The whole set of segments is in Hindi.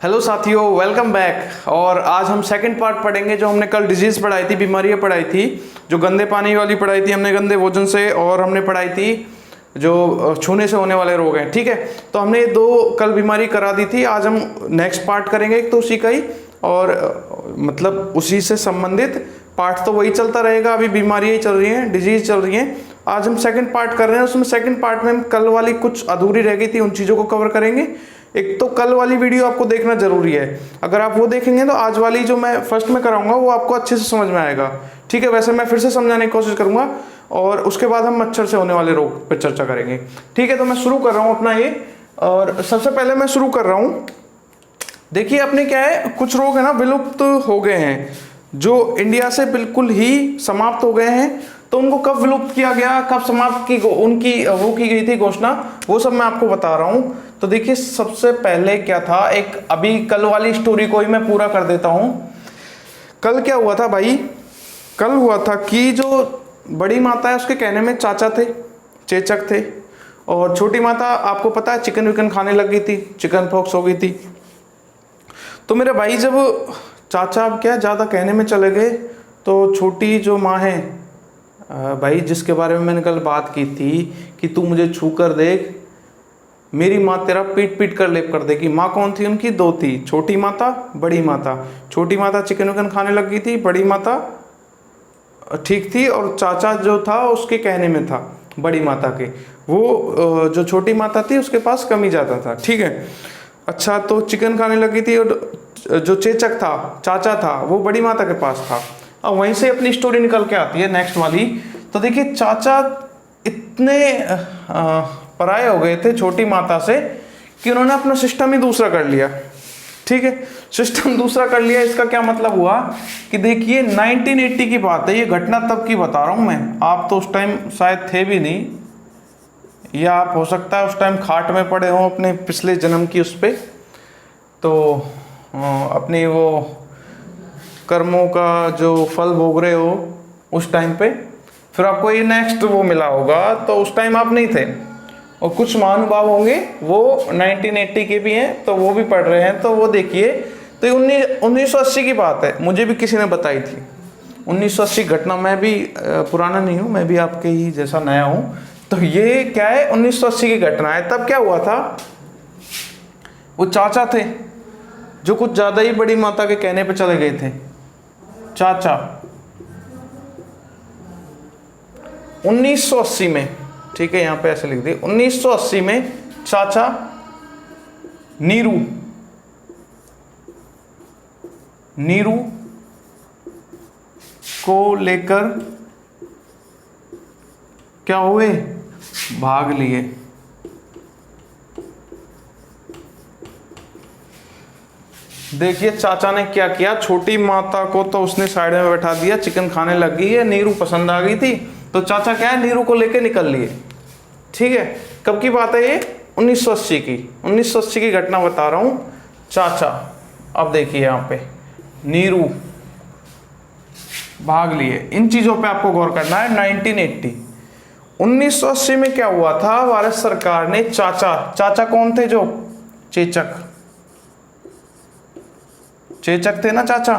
हेलो साथियों, वेलकम बैक। और आज हम सेकंड पार्ट पढ़ेंगे। जो हमने कल डिजीज़ पढ़ाई थी, बीमारियां पढ़ाई थी, जो गंदे पानी वाली पढ़ाई थी हमने, गंदे भोजन से, और हमने पढ़ाई थी जो छूने से होने वाले रोग हैं। ठीक है, तो हमने दो कल बीमारी करा दी थी। आज हम नेक्स्ट पार्ट करेंगे एक तो उसी का ही, और मतलब उसी से संबंधित पार्ट तो वही चलता रहेगा। अभी बीमारियाँ ही चल रही हैं, डिजीज़ चल रही हैं। आज हम सेकंड पार्ट कर रहे हैं। उसमें सेकंड पार्ट में हम कल वाली कुछ अधूरी रह गई थी, उन चीज़ों को कवर करेंगे। एक तो कल वाली वीडियो आपको देखना जरूरी है। अगर आप वो देखेंगे तो आज वाली जो मैं फर्स्ट में कराऊंगा वो आपको अच्छे से समझ में आएगा। ठीक है, वैसे मैं फिर से समझाने की कोशिश करूंगा, और उसके बाद हम मच्छर से होने वाले रोग पर चर्चा करेंगे। ठीक है, तो मैं शुरू कर रहा हूँ अपना ये। और सबसे पहले मैं शुरू कर रहा हूँ, देखिए अपने क्या है, कुछ रोग है ना विलुप्त हो गए हैं, जो इंडिया से बिल्कुल ही समाप्त हो गए हैं। तो उनको कब विलुप्त किया गया, कब समाप्त की उनकी वो की गई थी घोषणा, वो सब मैं आपको बता रहा हूँ। तो देखिए सबसे पहले क्या था, एक अभी कल वाली स्टोरी को ही मैं पूरा कर देता हूँ। कल क्या हुआ था भाई, कल हुआ था कि जो बड़ी माता है उसके कहने में चाचा थे, चेचक थे, और छोटी माता आपको पता है चिकन विकन खाने लग गई थी, चिकन पॉक्स हो गई थी। तो मेरे भाई जब चाचा अब क्या ज़्यादा कहने में चले गए, तो छोटी जो माँ है भाई, जिसके बारे में मैंने कल बात की थी कि तू मुझे छू कर देख, मेरी माँ तेरा पीट पीट कर लेप कर देगी। माँ कौन थी उनकी? दो थी, छोटी माता, बड़ी माता। छोटी माता चिकन विकन खाने लग गई थी, बड़ी माता ठीक थी, और चाचा जो था उसके कहने में था बड़ी माता के। वो जो छोटी माता थी उसके पास कमी ज़्यादा था। ठीक है, अच्छा, तो चिकन खाने लगी थी, और जो चेचक था, चाचा था, वो बड़ी माता के पास था। अब वहीं से अपनी स्टोरी निकल के आती है नेक्स्ट वाली। तो देखिए चाचा इतने पराये हो गए थे छोटी माता से कि उन्होंने अपना सिस्टम ही दूसरा कर लिया। ठीक है, सिस्टम दूसरा कर लिया। इसका क्या मतलब हुआ कि देखिए 1980 की बात है, ये घटना तब की बता रहा हूँ मैं। आप तो उस टाइम शायद थे भी नहीं, या आप हो सकता है उस टाइम खाट में पड़े हों अपने पिछले जन्म की उस पर, तो अपनी वो कर्मों का जो फल भोग रहे हो उस टाइम पे, फिर आपको ये नेक्स्ट वो मिला होगा। तो उस टाइम आप नहीं थे, और कुछ महानुभाव होंगे वो 1980 के भी हैं, तो वो भी पढ़ रहे हैं। तो वो देखिए, तो ये 1980 की बात है, मुझे भी किसी ने बताई थी 1980 घटना। मैं भी पुराना नहीं हूँ, मैं भी आपके ही जैसा नया हूँ। तो ये क्या है, 1980 की घटना है। तब क्या हुआ था, वो चाचा थे जो कुछ ज़्यादा ही बड़ी माता के कहने पे चले गए थे। चाचा 1980 में, ठीक है यहाँ पे ऐसे लिख दिए, 1980 में चाचा नीरू को लेकर क्या हुए, भाग लिए। देखिए चाचा ने क्या किया, छोटी माता को तो उसने साइड में बैठा दिया, चिकन खाने लग गई है, नीरू पसंद आ गई थी, तो चाचा क्या है, नीरू को लेके निकल लिए। ठीक है, कब की बात है ये, 1980 की घटना बता रहा हूं। चाचा, अब देखिए यहाँ पे नीरू भाग लिए। इन चीजों पे आपको गौर करना है। 1980 में क्या हुआ था, भारत सरकार ने चाचा कौन थे, जो चेचक थे ना चाचा,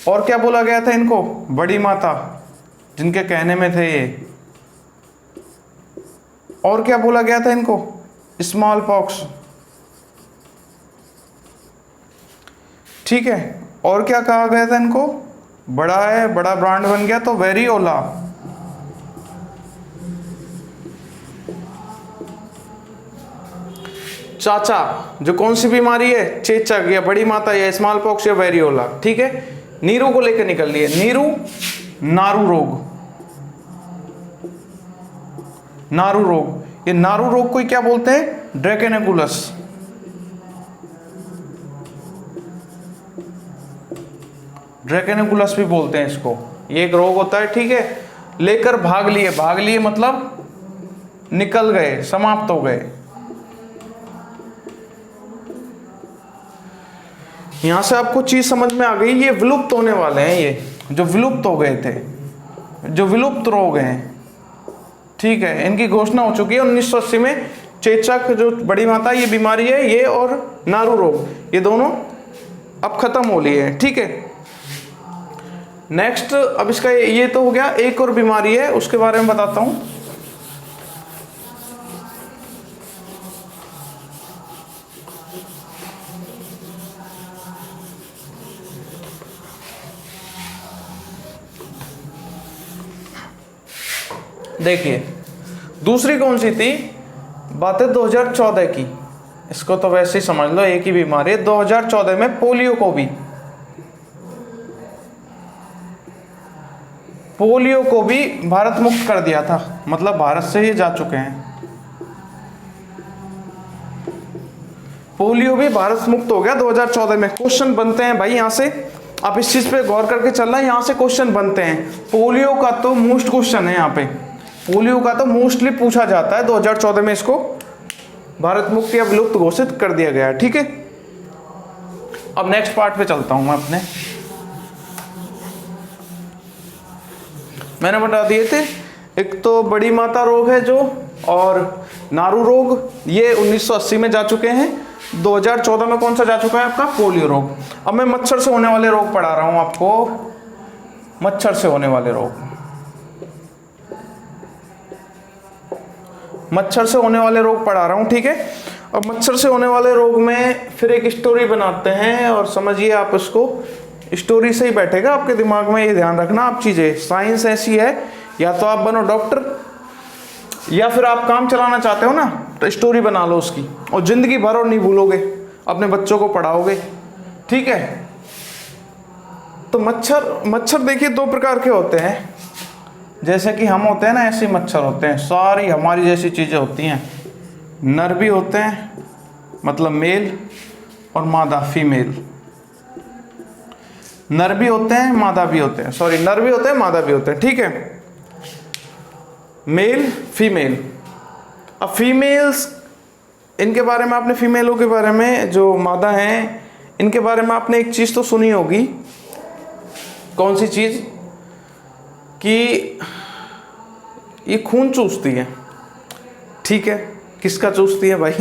और क्या बोला गया था इनको, बड़ी माता, जिनके कहने में थे ये, और क्या बोला गया था इनको, स्मॉल पॉक्स। ठीक है, और क्या कहा गया था इनको, बड़ा है, बड़ा ब्रांड बन गया तो वेरियोला। चाचा जो कौन सी बीमारी है, चेचक या बड़ी माता या स्मॉल पॉक्स या वेरियोला। ठीक है, नीरू को लेकर निकल लिए। नीरू नारू रोग, ये नारू रोग को क्या बोलते हैं, ड्रैकेनेकुलस भी बोलते हैं इसको। ये एक रोग होता है। ठीक है, लेकर भाग लिए मतलब निकल गए, समाप्त हो गए। यहां से आपको चीज समझ में आ गई, ये विलुप्त होने वाले हैं, ये जो विलुप्त हो गए थे, जो विलुप्त रोग हैं। ठीक है, इनकी घोषणा हो चुकी है 1980 में। चेचक जो बड़ी माता ये बीमारी है, ये और नारू रोग, ये दोनों अब खत्म हो लिए हैं, ठीक है। नेक्स्ट, अब इसका ये तो हो गया। एक और बीमारी है, उसके बारे में बताता हूं। देखिए दूसरी कौन सी थी, बात है 2014 की। इसको तो वैसे ही समझ लो एक ही बीमारी है। 2014 में पोलियो को भी भारत मुक्त कर दिया था, मतलब भारत से ही जा चुके हैं। पोलियो भी भारत मुक्त हो गया 2014 में। क्वेश्चन बनते हैं भाई, यहां से आप इस चीज पे गौर करके चलना, यहां से क्वेश्चन बनते हैं। पोलियो का तो मोस्ट क्वेश्चन है, यहाँ पे पोलियो का तो मोस्टली पूछा जाता है। 2014 में इसको भारत मुक्त या विलुप्त घोषित कर दिया गया है, ठीक है। अब नेक्स्ट पार्ट पे चलता हूं मैं अपने। मैंने बता दिए थे, एक तो बड़ी माता रोग है जो, और नारू रोग, ये 1980 में जा चुके हैं। 2014 में कौन सा जा चुका है आपका, पोलियो रोग। अब मैं मच्छर से होने वाले रोग पढ़ा रहा हूं आपको, मच्छर से होने वाले रोग। मच्छर से होने वाले रोग पढ़ा रहा हूं, ठीक है। अब मच्छर से होने वाले रोग में फिर एक स्टोरी बनाते हैं, और समझिए आप इसको, स्टोरी से ही बैठेगा आपके दिमाग में। ये ध्यान रखना आप चीजें, साइंस ऐसी है, या तो आप बनो डॉक्टर, या फिर आप काम चलाना चाहते हो ना, तो स्टोरी बना लो उसकी, और जिंदगी भर और नहीं भूलोगे, अपने बच्चों को पढ़ाओगे, ठीक है। तो मच्छर देखिए दो प्रकार के होते हैं। जैसे कि हम होते हैं ना, ऐसे मच्छर होते हैं, सारी हमारी जैसी चीजें होती हैं। नर भी होते हैं, मतलब मेल, और मादा फीमेल। नर भी होते हैं, मादा भी होते हैं, सॉरी नर भी होते हैं, मादा भी होते हैं, ठीक है। Male female. अब फीमेल्स, इनके बारे में आपने, फीमेलों के बारे में, जो मादा हैं इनके बारे में आपने एक चीज तो सुनी होगी। कौन सी चीज, कि ये खून चूसती है, ठीक है। किसका चूसती है भाई,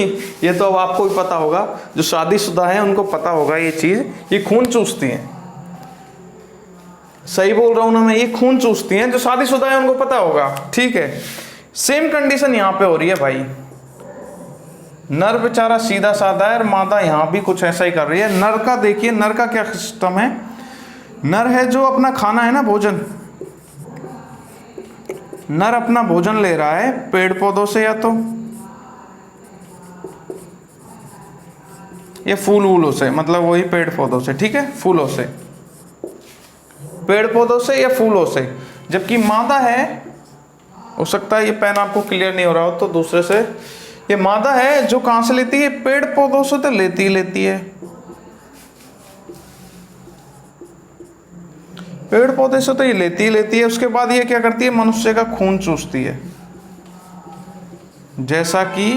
ये तो अब आपको भी पता होगा, जो शादीशुदा है उनको पता होगा ये चीज, ये खून चूसती है। सही बोल रहा हूं ना मैं, ये खून चूसती हैं। जो शादीशुदा है उनको पता होगा, ठीक है। सेम कंडीशन यहां पे हो रही है भाई। नर बेचारा सीधा साधा है, और मादा यहां भी कुछ ऐसा ही कर रही है। नर का देखिए, नर का क्या सिस्टम है। नर है जो अपना खाना है ना, भोजन, नर अपना भोजन ले रहा है पेड़ पौधों से, या फूल वूलों से, मतलब वही पेड़ पौधों से, ठीक है, फूलों से, पेड़ पौधों से या फूलों से। जबकि मादा है, हो सकता है ये पेन आपको क्लियर नहीं हो रहा हो तो दूसरे से, ये मादा है जो कहां से लेती है, पेड़ पौधों से तो लेती है, पेड़ पौधे से तो ये लेती है। उसके बाद ये क्या करती है, मनुष्य का खून चूसती है। जैसा कि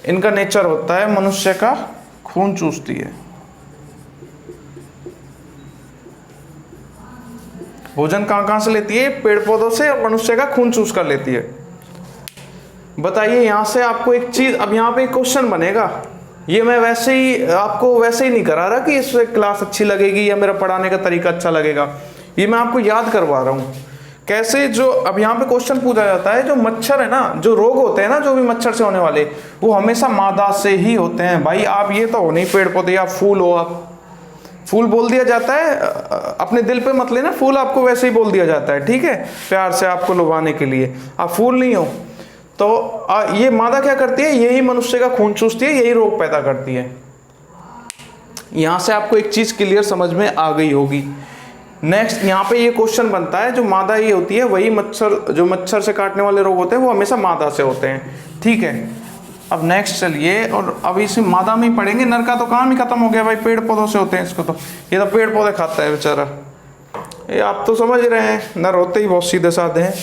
इनका नेचर होता है, मनुष्य का खून चूसती है। भोजन कहां से लेती है, पेड़ पौधों से, और मनुष्य का खून चूस कर लेती है। बताइए यहां से आपको एक चीज, अब यहां पे एक क्वेश्चन बनेगा। ये मैं वैसे ही आपको वैसे ही नहीं करा रहा कि इससे क्लास अच्छी लगेगी या मेरा पढ़ाने का तरीका अच्छा लगेगा, ये मैं आपको याद करवा रहा हूं कैसे। जो अब यहाँ पे क्वेश्चन पूछा जाता है, जो मच्छर है ना, जो रोग होते हैं ना, जो भी मच्छर से होने वाले, वो हमेशा मादा से ही होते हैं भाई। आप ये तो हो नहीं पेड़ पौधे, या फूल हो, आप फूल बोल दिया जाता है, अपने दिल पे मत लेना, फूल आपको वैसे ही बोल दिया जाता है, ठीक है, प्यार से आपको लुभाने के लिए। आप फूल नहीं हो तो ये मादा क्या करती है, यही मनुष्य का खून चूसती है, यही रोग पैदा करती है। यहां से आपको एक चीज क्लियर समझ में आ गई होगी। नेक्स्ट यहाँ पे ये क्वेश्चन बनता है, जो मादा ये होती है, वही मच्छर, जो मच्छर से काटने वाले रोग होते हैं वो हमेशा मादा से होते हैं, ठीक है। अब नेक्स्ट चलिए, और अब इसी मादा में ही पढ़ेंगे। नर का तो काम ही खत्म हो गया भाई, पेड़ पौधों से होते हैं इसको तो, ये तो पेड़ पौधे खाता है बेचारा, ये आप तो समझ रहे हैं। नर होते ही बहुत सीधे साधे हैं,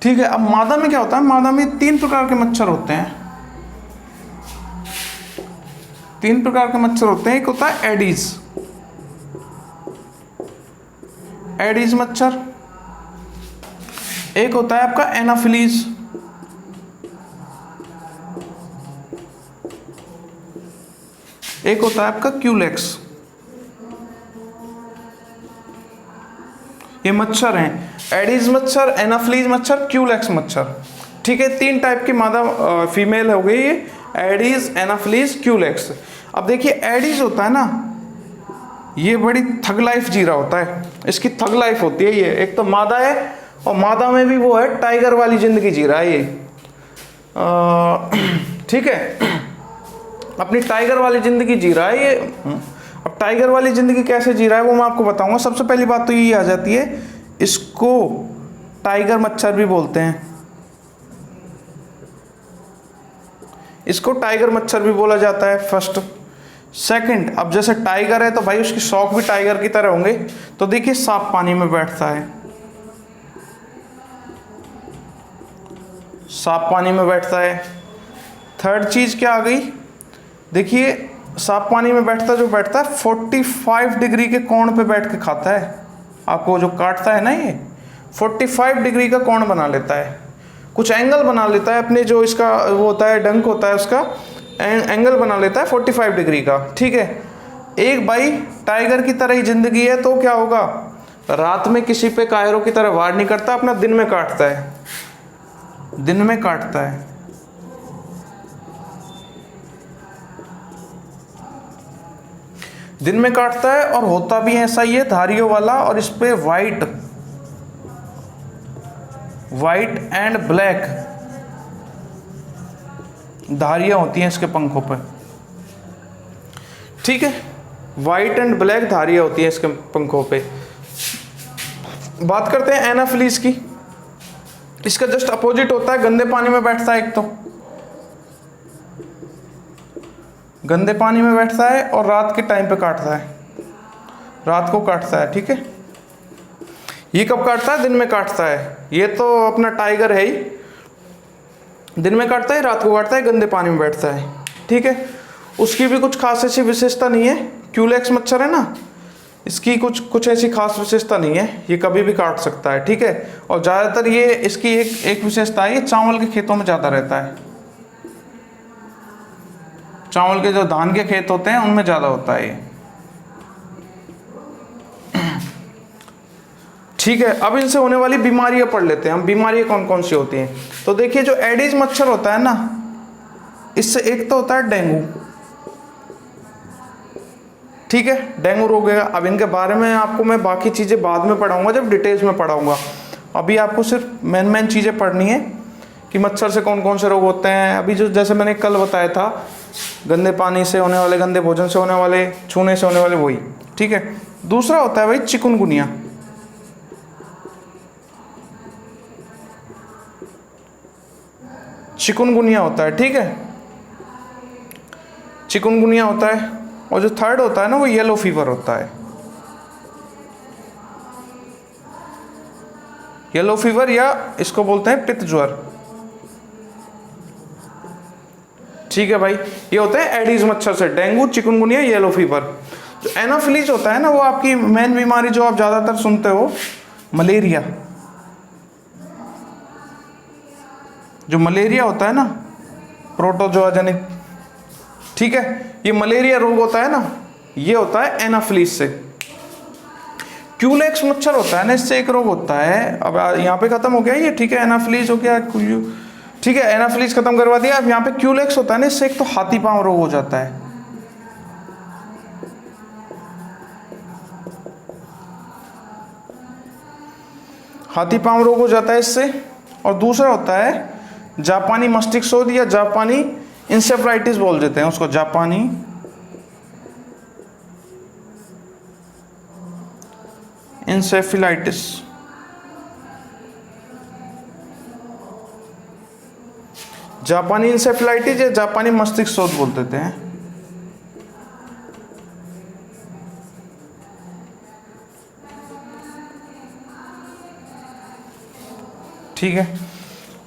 ठीक है। अब मादा में क्या होता है, मादा में 3 प्रकार के मच्छर होते हैं, 3 प्रकार के मच्छर होते हैं। एक होता है एडीज मच्छर, एक होता है आपका एनाफिलीज, एक होता है आपका क्यूलेक्स, ये मच्छर हैं, एडीज मच्छर, एनाफ्लीज मच्छर, क्यूलेक्स मच्छर। ठीक है, 3 टाइप की मादा फीमेल हो गई ये, एडीज, एनाफ्लीज, क्यूलेक्स। अब देखिए एडीज होता है ना, ये बड़ी थग लाइफ जी रहा होता है, इसकी थग लाइफ होती है। ये एक तो मादा है, और मादा में भी वो है टाइगर वाली जिंदगी जी रहा है ये। ठीक है, अपनी टाइगर वाली जिंदगी जी रहा है ये। अब टाइगर वाली जिंदगी कैसे जी रहा है वो मैं आपको बताऊंगा। सबसे पहली बात तो ये आ जाती है, इसको टाइगर मच्छर भी बोलते हैं, इसको टाइगर मच्छर भी बोला जाता है, फर्स्ट। सेकंड, अब जैसे टाइगर है तो भाई उसकी शौक भी टाइगर की तरह होंगे, तो देखिए सांप पानी में बैठता है, सांप पानी में बैठता है। थर्ड चीज क्या आ गई, देखिए सांप पानी में बैठता, जो बैठता है 45 डिग्री के कोण पे बैठ के खाता है। आपको जो काटता है ना, ये 45 डिग्री का कोण बना लेता है, कुछ एंगल बना लेता है अपने, जो इसका वो होता है डंक होता है उसका एंगल बना लेता है 45 डिग्री का। ठीक है, एक भाई टाइगर की तरह ही जिंदगी है, तो क्या होगा, रात में किसी पे कायरों की तरह वार नहीं करता, अपना दिन में काटता है, दिन में काटता है। दिन में काटता है, और होता भी ऐसा ही है, धारियों वाला, और इस पे वाइट एंड ब्लैक धारियां होती हैं इसके पंखों पे। ठीक है, वाइट एंड ब्लैक धारियां होती हैं इसके पंखों पे। बात करते हैं एनाफ्लीज की, इसका जस्ट अपोजिट होता है, गंदे पानी में बैठता है। एक तो गंदे पानी में बैठता है, और रात के टाइम पे काटता है, रात को काटता है। ठीक है, ये कब काटता है, दिन में काटता है। ये तो अपना टाइगर है ही, दिन में काटता है, रात को काटता है, गंदे पानी में बैठता है। ठीक है, उसकी भी कुछ खास ऐसी विशेषता नहीं है, क्यूलेक्स मच्छर है ना, इसकी कुछ ऐसी खास विशेषता नहीं है, ये कभी भी काट सकता है। ठीक है, और ज़्यादातर ये इसकी एक विशेषता है, ये चावल के खेतों में ज़्यादा रहता है, चावल के जो धान के खेत होते हैं उनमें ज़्यादा होता है ये। ठीक है, अब इनसे होने वाली बीमारियां पढ़ लेते हैं हम, बीमारियां कौन कौन सी होती हैं। तो देखिए जो एडीज मच्छर होता है ना, इससे एक तो होता है डेंगू। ठीक है, डेंगू रोग है। अब इनके बारे में आपको मैं बाकी चीज़ें बाद में पढ़ाऊंगा, जब डिटेल्स में पढ़ाऊंगा। अभी आपको सिर्फ मेन चीज़ें पढ़नी है कि मच्छर से कौन कौन से रोग होते हैं। अभी जो जैसे मैंने कल बताया था, गंदे पानी से होने वाले, गंदे भोजन से होने वाले, छूने से होने वाले, वही। ठीक है, दूसरा होता है भाई चिकुनगुनिया। चिकुनगुनिया होता है। ठीक है, चिकुनगुनिया होता है। और जो थर्ड होता है ना, वो येलो फीवर होता है। येलो फीवर, या इसको बोलते हैं पित्त ज्वर। ठीक है भाई, ये होते हैं एडीज मच्छर से, डेंगू, चिकुनगुनिया, येलो फीवर। जो एनाफिलीज होता है ना, वो आपकी मेन बीमारी जो आप ज्यादातर सुनते हो, मलेरिया। जो मलेरिया होता है ना, प्रोटोजोआजेनिक। ठीक है, ये मलेरिया रोग होता है ना, ये होता है एनाफिलीज से। क्यूलेक्स मच्छर होता है ना, इससे एक रोग होता है। अब यहाँ पे खत्म हो गया ये। ठीक है, एनाफिलीज हो गया, ठीक है, एनाफिलीज खत्म करवा दिया। अब यहाँ पे क्यूलेक्स होता है ना, इससे एक तो हाथी पांव रोग हो जाता है। हाथी पांव रोग हो जाता है इससे। और दूसरा होता है जापानी मस्तिष्क शोथ, या जापानी इंसेफ्लाइटिस बोल देते हैं उसको, जापानी इंसेफेलाइटिस। जापानी इंसेफेलाइटिस या जापानी मस्तिष्क शोथ बोल देते हैं। ठीक है,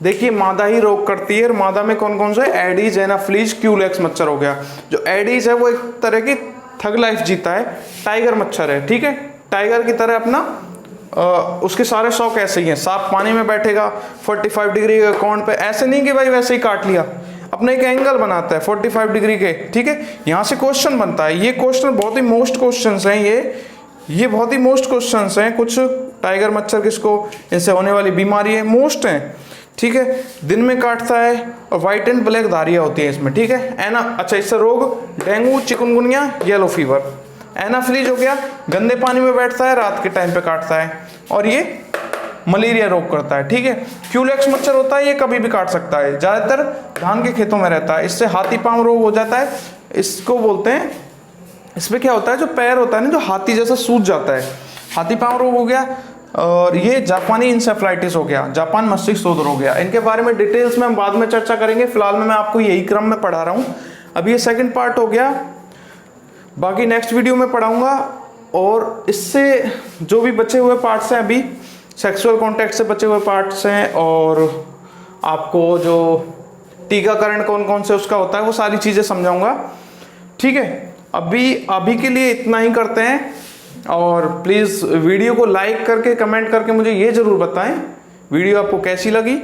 देखिए मादा ही रोग करती है, और मादा में कौन कौन से, एडीज, एनाफ्लीज, क्यूलेक्स मच्छर हो गया। जो एडीज है वो एक तरह की थग लाइफ जीता है, टाइगर मच्छर है। ठीक है, टाइगर की तरह अपना उसके सारे शौक ऐसे ही हैं। सांप पानी में बैठेगा 45 डिग्री के कोण पे, ऐसे नहीं कि भाई वैसे ही काट लिया, अपना एक एंगल बनाता है 45 डिग्री के, ठीक है। यहाँ से क्वेश्चन बनता है, ये क्वेश्चन बहुत ही मोस्ट क्वेश्चंस हैं, ये बहुत ही मोस्ट क्वेश्चंस हैं। कुछ टाइगर मच्छर किसको, इनसे होने वाली बीमारी है, मोस्ट हैं, ठीक है। दिन में काटता है और व्हाइट एंड ब्लैक धारियाँ होती हैं इसमें, ठीक है। एना अच्छा, इससे रोग dengue, chikungunya, yellow fever. Anopheles हो गया, गंदे पानी में बैठता है, रात के टाइम पे काटता है और ये मलेरिया रोग करता है, ठीक है। क्यूलेक्स मच्छर होता है, ये कभी भी काट सकता है, ज़्यादातर धान के खेतों में रहता है। इससे हाथी पांव रोग हो जाता है, इसको बोलते हैं। इसमें क्या होता है, जो पैर होता है ना, जो हाथी जैसा सूज जाता है, हाथी पांव रोग हो गया। और ये जापानी इंसेफ्लाइटिस हो गया, जापान मस्तिष्क शोध हो गया। इनके बारे में डिटेल्स में हम बाद में चर्चा करेंगे, फिलहाल में मैं आपको यही क्रम में पढ़ा रहा हूँ। अभी ये सेकंड पार्ट हो गया, बाकी नेक्स्ट वीडियो में पढ़ाऊंगा। और इससे जो भी बचे हुए पार्ट्स हैं, अभी सेक्सुअल कॉन्टैक्ट से बचे हुए पार्ट्स हैं, और आपको जो टीकाकरण कौन कौन से उसका होता है वो सारी चीज़ें समझाऊंगा, ठीक है। अभी के लिए इतना ही करते हैं। और प्लीज़ वीडियो को लाइक करके कमेंट करके मुझे ये ज़रूर बताएं वीडियो आपको कैसी लगी।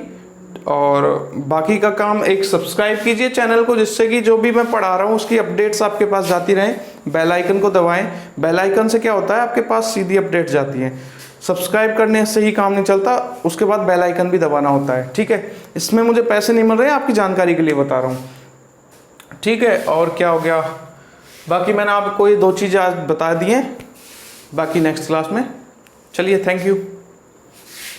और बाकी का काम, एक सब्सक्राइब कीजिए चैनल को, जिससे कि जो भी मैं पढ़ा रहा हूँ उसकी अपडेट्स आपके पास जाती रहें। बेल आइकन को दबाएं, बेल आइकन से क्या होता है, आपके पास सीधी अपडेट जाती है। सब्सक्राइब करने से ही काम नहीं चलता, उसके बाद बेल आइकन भी दबाना होता है, ठीक है। इसमें मुझे पैसे नहीं मिल रहे, आपकी जानकारी के लिए बता रहा हूँ, ठीक है। और क्या हो गया, बाकी मैंने आपको ये 2 चीज़ें आज बता दी हैं, बाकी नेक्स्ट क्लास में। चलिए, थैंक यू।